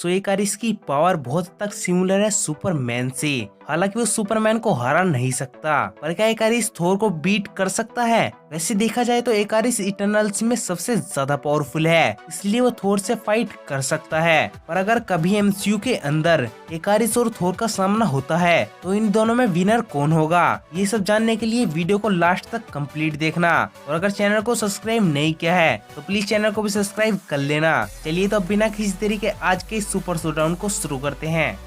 सो इकारिस की पावर बहुत हद तक सिमिलर है सुपरमैन से। हालांकि वो सुपरमैन को हरा नहीं सकता, पर क्या इकारिस थोर को बीट कर सकता है? वैसे देखा जाए तो इकारिस इटर्नल्स में सबसे ज्यादा पावरफुल है, इसलिए वो थोर से फाइट कर सकता है। पर अगर कभी एमसीयू के अंदर इकारिस और थोर का सामना होता है तो इन दोनों में विनर कौन होगा, ये सब जानने के लिए वीडियो को लास्ट तक कंप्लीट देखना। और अगर चैनल को सब्सक्राइब नहीं किया है तो प्लीज चैनल को भी सब्सक्राइब कर लेना। चलिए तो बिना किसी देरी के आज के सुपर शोडाउन को शुरू करते हैं।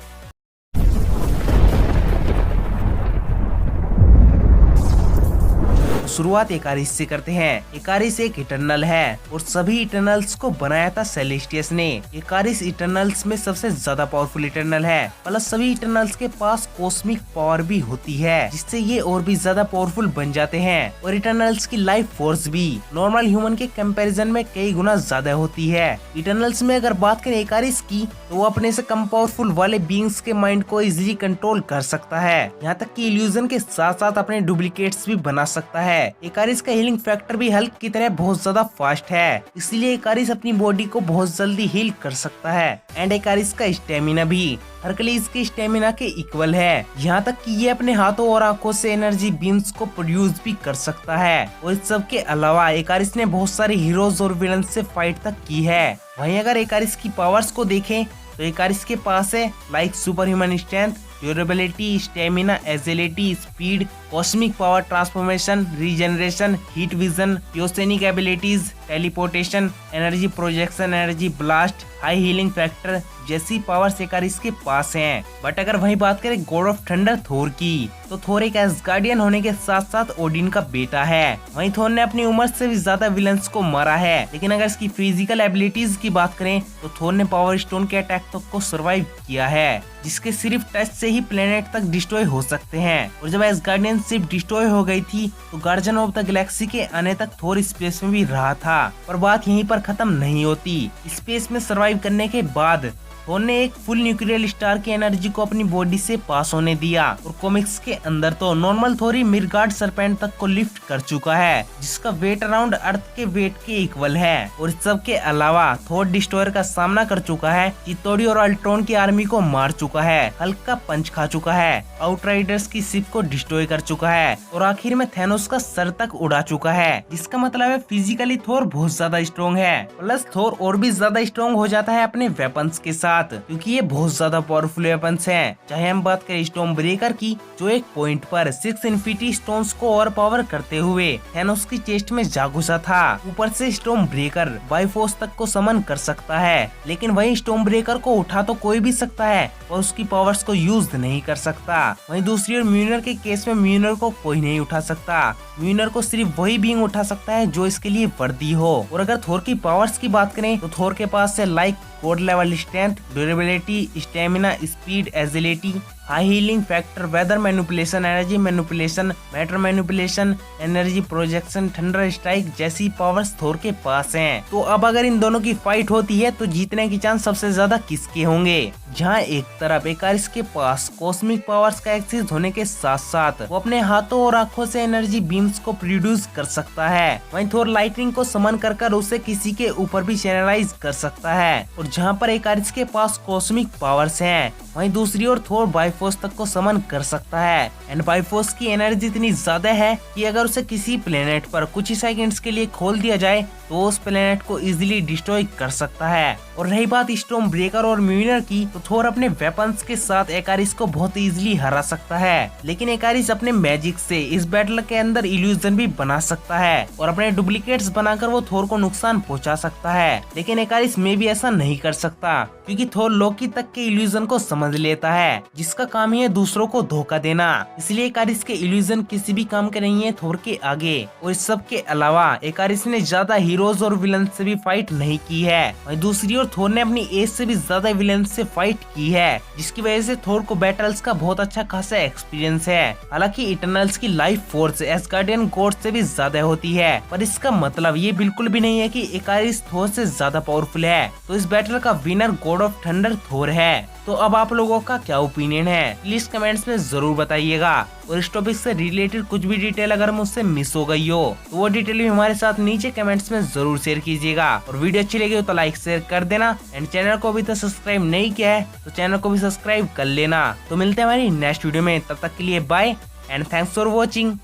शुरुआत इकारिस से करते हैं। इकारिस एक इटर्नल है और सभी इटर्नल्स को बनाया था सेलेस्टियस ने। इकारिस इटर्नल्स में सबसे ज्यादा पावरफुल इटर्नल है, प्लस सभी इटर्नल्स के पास कॉस्मिक पावर भी होती है, जिससे ये और भी ज्यादा पावरफुल बन जाते हैं। और इटर्नल्स की लाइफ फोर्स भी नॉर्मल ह्यूमन के कंपैरिजन में कई गुना ज्यादा होती है। इटर्नल्स में अगर बात करें इकारिस की, तो वो अपने से कम पावरफुल वाले बींग्स के माइंड को इजिली कंट्रोल कर सकता है, यहाँ तक कि इल्यूजन के साथ साथ अपने डुप्लीकेट्स भी बना सकता है। इकारिस का हीलिंग फैक्टर भी हल्क की तरह बहुत ज्यादा फास्ट है, इसलिए इकारिस अपनी बॉडी को बहुत जल्दी हील कर सकता है। एंड इकारिस का स्टेमिना भी हरक्यूलिस के स्टेमिना के इक्वल है, यहाँ तक कि ये अपने हाथों और आंखों से एनर्जी बीम्स को प्रोड्यूस भी कर सकता है। और इस सब के अलावा इकारिस ने बहुत सारे हीरोज और विलन से फाइट तक की है। वहीं अगर इकारिस की पावर्स को देखें तो इकारिस के पास है like super human strength, durability, stamina, agility, speed, cosmic power transformation, regeneration, heat vision, psionic abilities, teleportation, energy projection, energy blast, high healing factor जैसी पावर्स इकारिस के पास हैं। बट अगर वही बात करें गॉड ऑफ थंडर थोर की, तो थोर एक एसगार्डियन होने के साथ साथ ओडिन का बेटा है। वहीं थोर ने अपनी उम्र से भी ज्यादा विलन्स को मारा है। लेकिन अगर इसकी फिजिकल एबिलिटीज की बात करें तो थोर ने पावर स्टोन के अटैक तक को सर्वाइव किया है, जिसके सिर्फ टच से ही प्लेनेट तक डिस्ट्रॉय हो सकते हैं। और जब एसगार्डियन शिप डिस्ट्रॉय हो गई थी तो गार्जियन ऑफ द गैलेक्सी के आने तक थोर स्पेस में भी रहा था। पर बात यहीं पर खत्म नहीं होती। स्पेस में सर्वाइव करने के बाद थोर ने एक फुल न्यूक्लियर स्टार की एनर्जी को अपनी बॉडी से पास होने दिया। और कॉमिक्स के अंदर तो नॉर्मल थोर ही मिरगार्ड सरपेंट तक को लिफ्ट कर चुका है, जिसका वेट अराउंड अर्थ के वेट के इक्वल है। और इस सब के अलावा थोर डिस्ट्रॉयर का सामना कर चुका है, चितोड़ी और अल्ट्रॉन की आर्मी को मार चुका है, हल्क का पंच खा चुका है, आउटराइडर्स की शिप को डिस्ट्रॉय कर चुका है और आखिर में थैनोस का सर तक उड़ा चुका है। जिसका मतलब है फिजिकली थोर बहुत ज्यादा स्ट्रॉन्ग है। प्लस थोर और भी ज्यादा स्ट्रॉन्ग हो जाता है अपने वेपन्स के साथ, क्योंकि ये बहुत ज्यादा पावरफुल वेपन्स हैं। चाहे हम बात करें स्टॉर्म ब्रेकर की, जो एक पॉइंट पर 6 इन्फिनिटी स्टोन्स को ओवर पावर करते हुए थैनोस की चेस्ट में जा घुसा था। ऊपर से स्टॉर्म ब्रेकर बाइफोर्स तक को समन कर सकता है, लेकिन वही स्टॉर्म ब्रेकर को उठा तो कोई भी सकता है और उसकी पावर्स को यूज नहीं कर सकता। वहीं दूसरी ओर म्यूनर के केस में म्यूनर को कोई नहीं उठा सकता। म्यूनर को सिर्फ वही बीइंग उठा सकता है जो इसके लिए वर्दी हो। और अगर थोर की पावर्स की बात करें तो थोर के पास है like god level strength, durability, stamina, speed, agility, high healing factor, weather manipulation, energy manipulation, matter manipulation, energy projection, thunder strike जैसी पावर्स थोर के पास हैं। तो अब अगर इन दोनों की फाइट होती है तो जीतने की चांस सबसे ज्यादा किसके होंगे? जहां एक तरफ इकारिस के पास कॉस्मिक पावर्स का एक्सेस होने के साथ साथ वो अपने हाथों और आंखों से एनर्जी बीम्स को प्रोड्यूस कर सकता है, वहीं थोर लाइटनिंग को समन कर उसे किसी के ऊपर भी चैनलाइज कर सकता है। और जहां पर इकारिस के पास कॉस्मिक पावर्स हैं, वहीं दूसरी ओर थोर बाइफोर्स तक को समन कर सकता है। एंड बाइफोर्स की एनर्जी इतनी ज्यादा है कि अगर उसे किसी प्लेनेट पर कुछ ही सेकंड्स के लिए खोल दिया जाए तो उस प्लेनेट को इजीली डिस्ट्रॉय कर सकता है। और रही बात स्टॉर्म ब्रेकर और म्यूनर की, तो थोर अपने वेपन्स के साथ इकारिस को बहुत इजीली हरा सकता है, लेकिन इकारिस अपने मैजिक से इस बैटल के अंदर इल्यूजन भी बना सकता है और अपने डुप्लीकेट्स बनाकर वो थोर को नुकसान पहुंचा सकता है। लेकिन इकारिस में भी ऐसा नहीं कर सकता, क्योंकि थोर लोकी तक के इल्यूजन को समझ लेता है, जिसका काम ही है दूसरों को धोखा देना। इसलिए इकारिस के इल्यूजन किसी भी काम के नहीं है थोर के आगे। और इस सब के अलावा इकारिस ने ज्यादा हीरोज और विलन से भी फाइट नहीं की है, वहीं दूसरी ओर थोर ने अपनी एज से भी ज्यादा विलन से फाइट की है, जिसकी वजह से थोर को बैटल्स का बहुत अच्छा खासा एक्सपीरियंस है। हालांकि इटर्नल्स की लाइफ फोर्स एसगार्डियन गॉड से भी ज्यादा होती है, पर इसका मतलब ये बिल्कुल भी नहीं है कि इकारिस थोर से ज्यादा पावरफुल है। तो इस बैटल का विनर गॉड ऑफ थंडर थोर है। तो अब आप लोगों का क्या ओपिनियन है, प्लीज कमेंट्स में जरूर बताइएगा। और इस टॉपिक से रिलेटेड कुछ भी डिटेल अगर मुझसे मिस हो गई हो तो वो डिटेल भी हमारे साथ नीचे कमेंट्स में जरूर शेयर कीजिएगा। और वीडियो अच्छी लगी हो तो लाइक शेयर कर देना, एंड चैनल को अभी तक सब्सक्राइब नहीं किया है तो चैनल को भी सब्सक्राइब कर लेना। तो मिलते हैं हमारी नेक्स्ट वीडियो में, तब तक के लिए bye and thanks for watching.